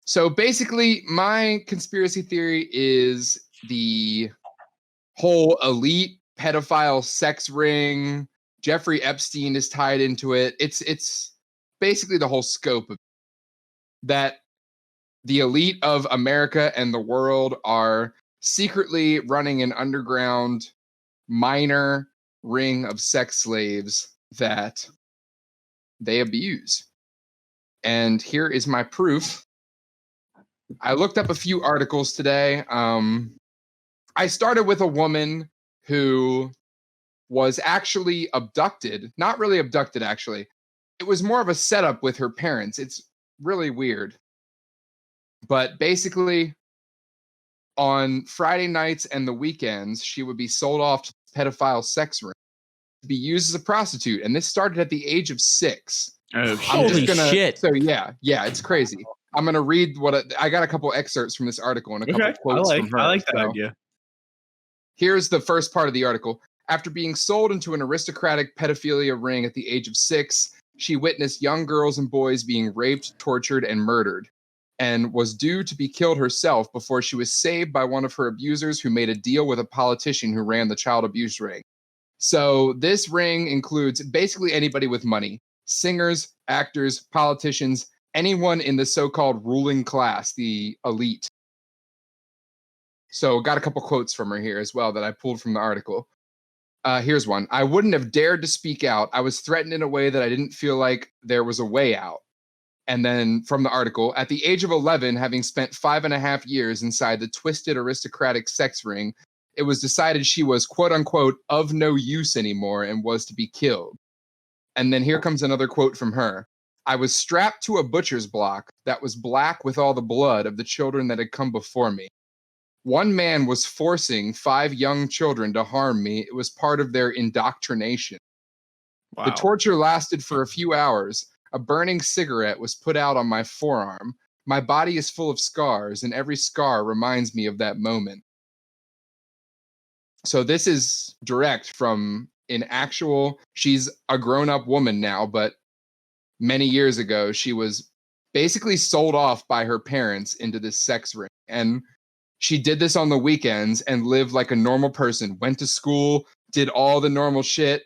So basically, my conspiracy theory is the whole elite pedophile sex ring. Jeffrey Epstein is tied into it. It's basically the whole scope of that. The elite of America and the world are secretly running an underground minor ring of sex slaves that they abuse. And here is my proof. I looked up a few articles today. I started with a woman who was actually abducted. Not really abducted, actually. It was more of a setup with her parents. It's really weird. But basically, on Friday nights and the weekends, she would be sold off to pedophile sex ring to be used as a prostitute. And this started at the age of 6. Oh, Holy shit. So yeah, it's crazy. I'm going to read I got a couple excerpts from this article and a couple quotes from her. I like that idea. Here's the first part of the article. After being sold into an aristocratic pedophilia ring at the age of 6, she witnessed young girls and boys being raped, tortured, and murdered, and was due to be killed herself before she was saved by one of her abusers who made a deal with a politician who ran the child abuse ring. So this ring includes basically anybody with money. Singers, actors, politicians, anyone in the so-called ruling class, the elite. So got a couple quotes from her here as well that I pulled from the article. Here's one. I wouldn't have dared to speak out. I was threatened in a way that I didn't feel like there was a way out. And then from the article, at the age of 11, having spent 5.5 years inside the twisted aristocratic sex ring, it was decided she was, quote unquote, of no use anymore and was to be killed. And then here comes another quote from her. I was strapped to a butcher's block that was black with all the blood of the children that had come before me. One man was forcing 5 young children to harm me. It was part of their indoctrination. Wow. The torture lasted for a few hours. A burning cigarette was put out on my forearm. My body is full of scars, and every scar reminds me of that moment. So this is direct from she's a grown-up woman now, but many years ago, she was basically sold off by her parents into this sex ring. And she did this on the weekends and lived like a normal person, went to school, did all the normal shit.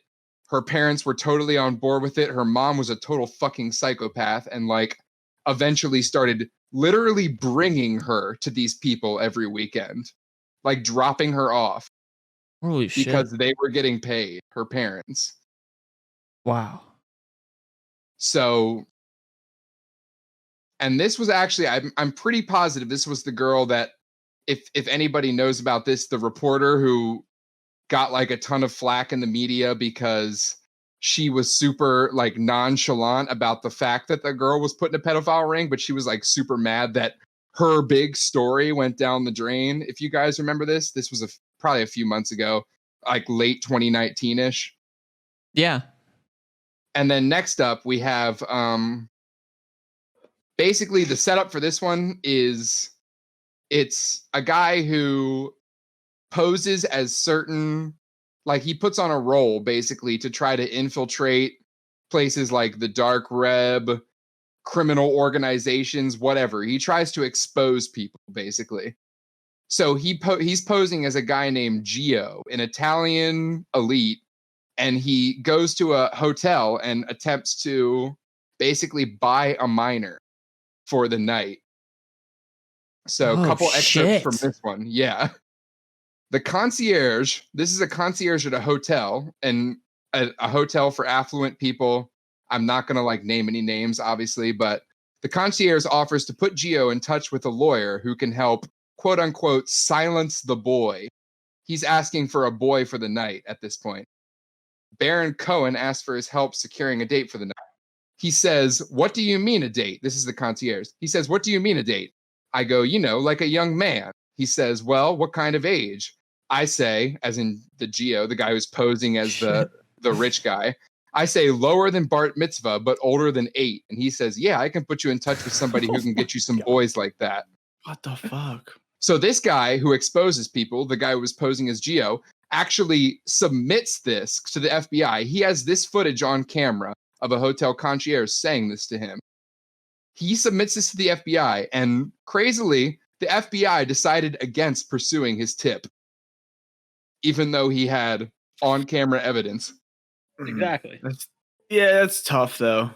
Her parents were totally on board with it. Her mom was a total fucking psychopath and eventually started literally bringing her to these people every weekend, dropping her off. Holy shit. Because they were getting paid, her parents. Wow. So, and this was actually, I'm pretty positive this was the girl that, if anybody knows about this, the reporter who got a ton of flack in the media because she was super nonchalant about the fact that the girl was put in a pedophile ring, but she was super mad that her big story went down the drain. If you guys remember this was probably a few months ago, late 2019-ish. Yeah. And then next up we have basically the setup for this one is it's a guy who poses as certain, he puts on a role basically to try to infiltrate places like the dark web, criminal organizations, whatever. He tries to expose people basically. So he's posing as a guy named Gio, an Italian elite, and he goes to a hotel and attempts to basically buy a minor for the night. So a couple excerpts from this one. Yeah. The concierge, this is a concierge at a hotel, and a hotel for affluent people. I'm not going to name any names, obviously, but the concierge offers to put Gio in touch with a lawyer who can help, quote unquote, silence the boy. He's asking for a boy for the night at this point. Baron Cohen asks for his help securing a date for the night. He says, "What do you mean a date?" This is the concierge. He says, "What do you mean a date?" I go, like a young man. He says, "Well, what kind of age?" I say, as in the Gio, the guy who's posing as the rich guy, I say lower than Bart Mitzvah, but older than 8. And he says, "Yeah, I can put you in touch with somebody who can get you some boys like that." What the fuck? So this guy who exposes people, the guy who was posing as Gio, actually submits this to the FBI. He has this footage on camera of a hotel concierge saying this to him. he submits this to the FBI, and crazily, the FBI decided against pursuing his tip, even though he had on-camera evidence. Exactly. That's tough, though.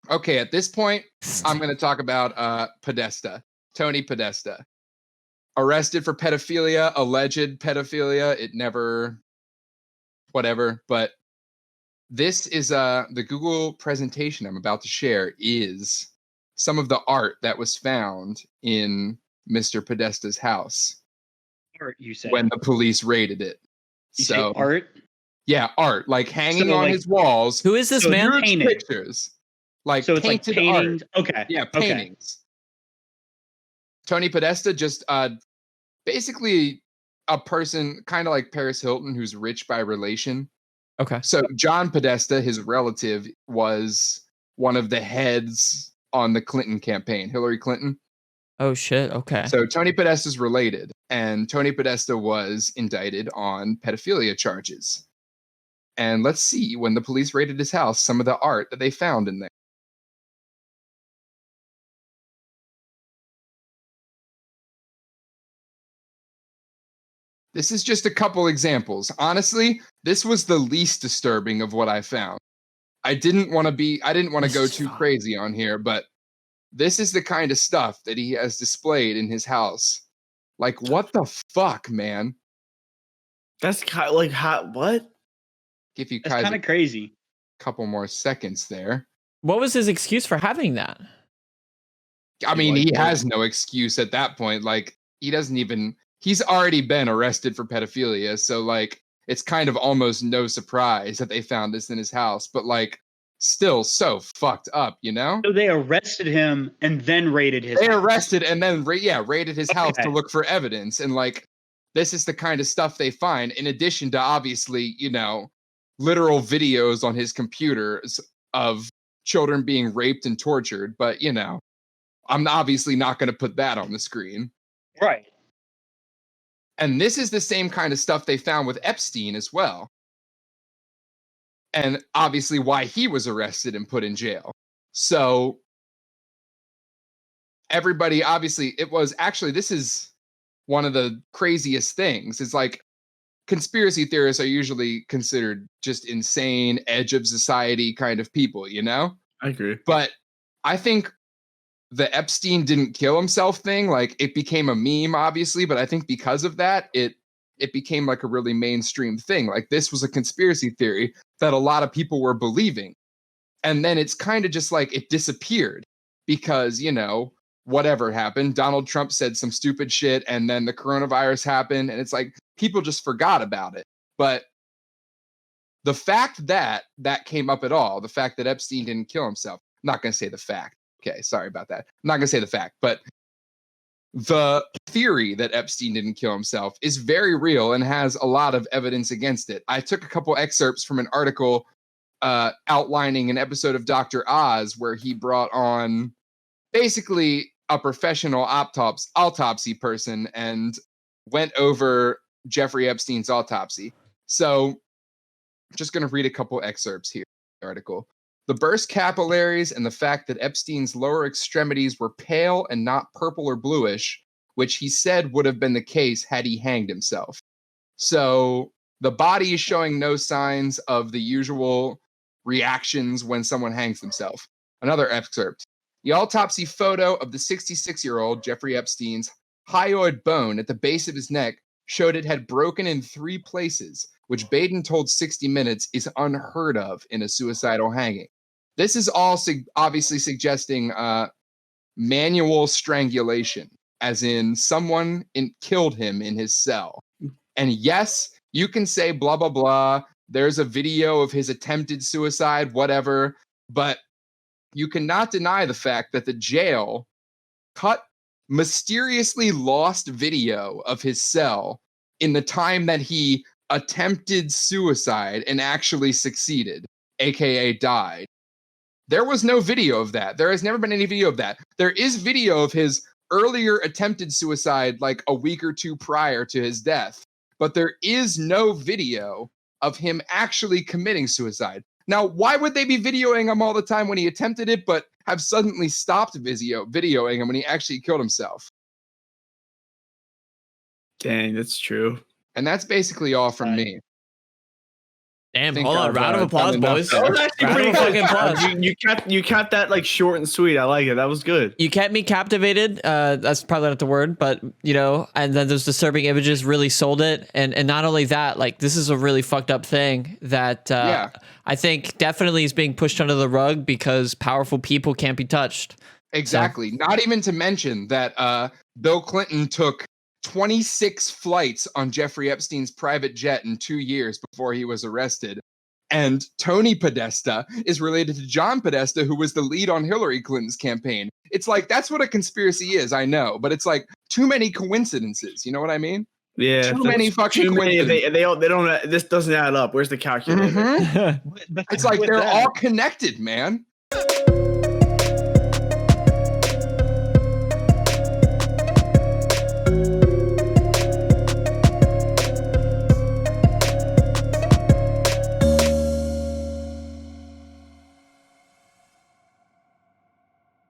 Okay, at this point, I'm going to talk about Podesta, Tony Podesta. Arrested for pedophilia, alleged pedophilia. It never, whatever. But this is the Google presentation I'm about to share is some of the art that was found in Mr. Podesta's house. Art, you say? When the police raided it. You say art? Yeah, art, like hanging So, on like, his walls. Who is this man? Huge Painting. pictures. Like So it's like painted paintings. art. Okay. Yeah, paintings. Tony Podesta just basically a person kind of like Paris Hilton who's rich by relation. Okay. So John Podesta, his relative, was one of the heads on the Clinton campaign, Hillary Clinton. Oh shit. Okay. So Tony Podesta's related, and Tony Podesta was indicted on pedophilia charges. And let's see, when the police raided his house, some of the art that they found in there. This is just a couple examples. Honestly, this was the least disturbing of what I found. I didn't want to go too crazy on here, but this is the kind of stuff that he has displayed in his house. Like, what the fuck, man? That's kind of like what? Give you That's guys kind of crazy. a couple more seconds there. What was his excuse for having that? I mean, he has no excuse at that point. Like, he's already been arrested for pedophilia. So, like, it's kind of almost no surprise that they found this in his house. But, like, still so fucked up, you know? So they arrested him and then raided his house. Arrested and then, raided his house to look for evidence. And, like, this is the kind of stuff they find, in addition to, obviously, you know, literal videos on his computers of children being raped and tortured. But, you know, I'm obviously not going to put that on the screen. Right. And this is the same kind of stuff they found with Epstein as well. And obviously why he was arrested and put in jail. So everybody, obviously, this is one of the craziest things. It's like conspiracy theorists are usually considered just insane, edge of society kind of people, you know? I agree. But I think the Epstein didn't kill himself thing, like, it became a meme, obviously, but I think because of that, it became like a really mainstream thing. Like, this was a conspiracy theory that a lot of people were believing. And then it's kind of just like it disappeared because, you know, whatever happened. Donald Trump said some stupid shit, and then the coronavirus happened, and it's like people just forgot about it. But the fact that that came up at all, the fact that Epstein didn't kill himself, I'm not going to say the fact. Okay, sorry about that. I'm not going to say the fact, but the theory that Epstein didn't kill himself is very real and has a lot of evidence against it. I took a couple excerpts from an article outlining an episode of Dr. Oz where he brought on basically a professional autopsy person and went over Jeffrey Epstein's autopsy. So just going to read a couple excerpts here in the article. The burst capillaries and the fact that Epstein's lower extremities were pale and not purple or bluish, which he said would have been the case had he hanged himself. So the body is showing no signs of the usual reactions when someone hangs themselves. Another excerpt. The autopsy photo of the 66-year-old Jeffrey Epstein's hyoid bone at the base of his neck showed it had broken in 3 places, which Baden told 60 Minutes is unheard of in a suicidal hanging. This is all obviously suggesting manual strangulation, as in someone killed him in his cell. And yes, you can say blah, blah, blah. There's a video of his attempted suicide, whatever. But you cannot deny the fact that the jail mysteriously lost video of his cell in the time that he attempted suicide and actually succeeded, aka died. There was no video of that. There has never been any video of that. There is video of his earlier attempted suicide like a week or 2 prior to his death, but there is no video of him actually committing suicide. Now, why would they be videoing him all the time when he attempted it, but have suddenly stopped videoing him when he actually killed himself. Dang, that's true. And that's basically all from me. Damn, Think hold on. I've, Round of done applause, enough boys. there. That was actually Round pretty of fucking good. applause. You kept that like short and sweet. I like it. That was good. You kept me captivated. That's probably not the word, but you know, and then those disturbing images really sold it. And not only that, like this is a really fucked up thing that I think definitely is being pushed under the rug because powerful people can't be touched. Exactly. Not even to mention that Bill Clinton took 26 flights on Jeffrey Epstein's private jet in 2 years before he was arrested. And Tony Podesta is related to John Podesta, who was the lead on Hillary Clinton's campaign. It's like, that's what a conspiracy is, I know. But it's like too many coincidences. You know what I mean? Yeah. Too many fucking coincidences. They don't. This doesn't add up. Where's the calculator? It's like they're all connected, man.